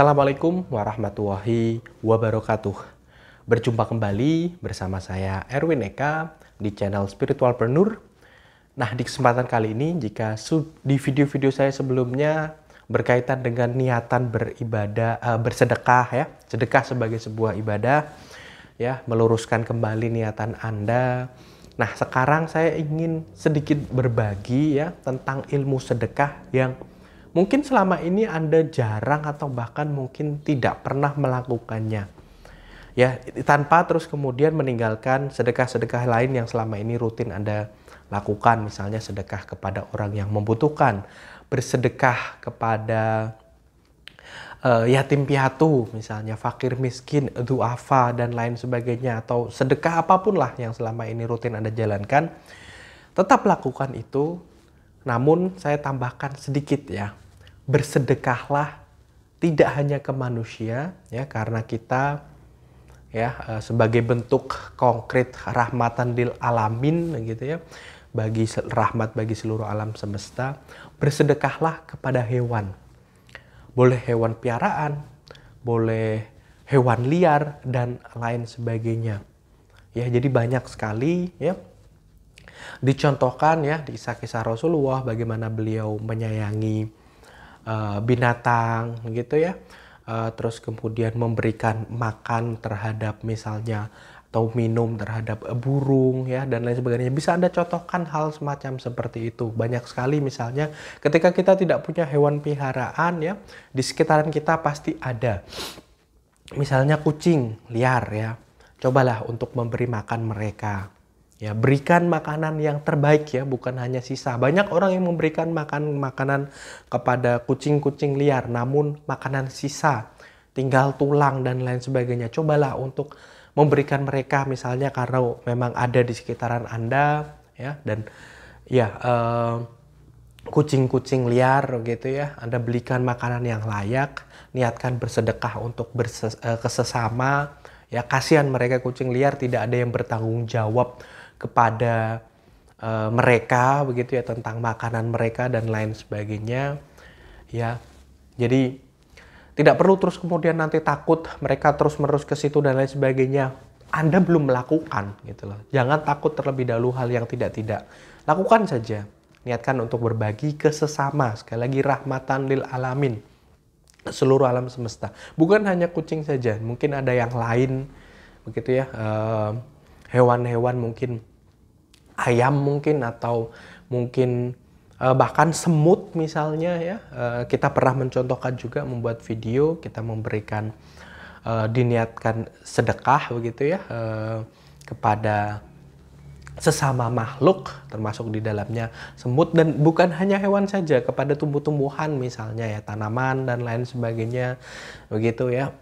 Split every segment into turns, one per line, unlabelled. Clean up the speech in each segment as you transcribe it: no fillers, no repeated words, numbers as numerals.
Assalamualaikum warahmatullahi wabarakatuh. Berjumpa kembali bersama saya Erwin Eka di channel Spiritualpreneur. Nah, di kesempatan kali ini, jika di video-video saya sebelumnya berkaitan dengan niatan beribadah, bersedekah ya, sedekah sebagai sebuah ibadah, ya, meluruskan kembali niatan Anda. Nah, sekarang saya ingin sedikit berbagi ya tentang ilmu sedekah yang mungkin selama ini Anda jarang atau bahkan mungkin tidak pernah melakukannya. Ya, tanpa terus kemudian meninggalkan sedekah-sedekah lain yang selama ini rutin Anda lakukan. Misalnya sedekah kepada orang yang membutuhkan, bersedekah kepada yatim piatu, misalnya fakir miskin, duafa, dan lain sebagainya. Atau sedekah apapun lah yang selama ini rutin Anda jalankan. Tetap lakukan itu, namun saya tambahkan sedikit ya. Bersedekahlah tidak hanya ke manusia ya, karena kita ya sebagai bentuk konkret rahmatan lil alamin gitu ya, bagi rahmat bagi seluruh alam semesta. Bersedekahlah kepada hewan, boleh hewan piaraan, boleh hewan liar dan lain sebagainya ya. Jadi banyak sekali ya dicontohkan ya di kisah-kisah Rasulullah bagaimana beliau menyayangi binatang gitu ya, terus kemudian memberikan makan terhadap misalnya atau minum terhadap burung ya dan lain sebagainya. Bisa Anda contohkan hal semacam seperti itu. Banyak sekali misalnya ketika kita tidak punya hewan peliharaan ya, di sekitaran kita pasti ada misalnya kucing liar ya. Cobalah untuk memberi makan mereka. Ya, berikan makanan yang terbaik ya, bukan hanya sisa. Banyak orang yang memberikan makanan kepada kucing-kucing liar, namun makanan sisa, tinggal tulang dan lain sebagainya. Cobalah untuk memberikan mereka misalnya karena memang ada di sekitaran Anda ya, dan ya kucing-kucing liar gitu ya. Anda belikan makanan yang layak, niatkan bersedekah untuk kesesama. Ya, kasihan mereka kucing liar, tidak ada yang bertanggung jawab kepada mereka begitu ya, tentang makanan mereka dan lain sebagainya ya. Jadi tidak perlu terus kemudian nanti takut mereka terus-menerus ke situ dan lain sebagainya. Anda belum melakukan gitu loh. Jangan takut terlebih dahulu hal yang tidak-tidak. Lakukan saja. Niatkan untuk berbagi ke sesama. Sekali lagi, rahmatan lil alamin, seluruh alam semesta. Bukan hanya kucing saja, mungkin ada yang lain begitu ya. Hewan-hewan mungkin ayam mungkin, atau mungkin bahkan semut misalnya ya. Kita pernah mencontohkan juga membuat video, kita memberikan diniatkan sedekah begitu ya kepada sesama makhluk, termasuk di dalamnya semut, dan bukan hanya hewan saja, kepada tumbuh-tumbuhan misalnya ya, tanaman dan lain sebagainya begitu ya.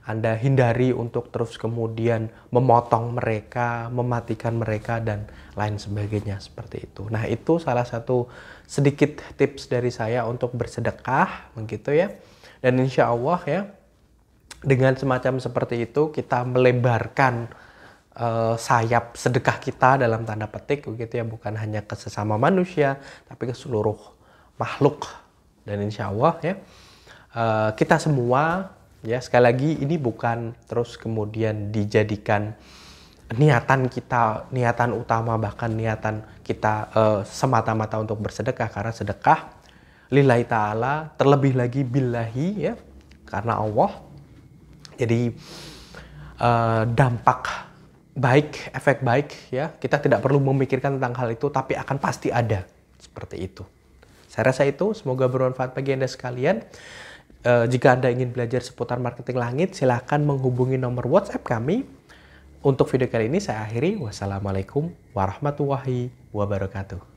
Anda hindari untuk terus kemudian memotong mereka, mematikan mereka dan lain sebagainya seperti itu. Nah, itu salah satu sedikit tips dari saya untuk bersedekah begitu ya. Dan insya Allah ya, dengan semacam seperti itu kita melebarkan sayap sedekah kita dalam tanda petik begitu ya, bukan hanya ke sesama manusia tapi ke seluruh makhluk. Dan insya Allah ya kita semua ya, sekali lagi ini bukan terus kemudian dijadikan niatan kita, niatan utama, bahkan niatan kita semata-mata untuk bersedekah, karena sedekah lillahi ta'ala, terlebih lagi billahi ya, karena Allah. Jadi dampak baik, efek baik ya, kita tidak perlu memikirkan tentang hal itu, tapi akan pasti ada seperti itu. Saya rasa itu semoga bermanfaat bagi Anda sekalian. Jika Anda ingin belajar seputar marketing langit, silahkan menghubungi nomor WhatsApp kami. Untuk video kali ini saya akhiri. Wassalamualaikum warahmatullahi wabarakatuh.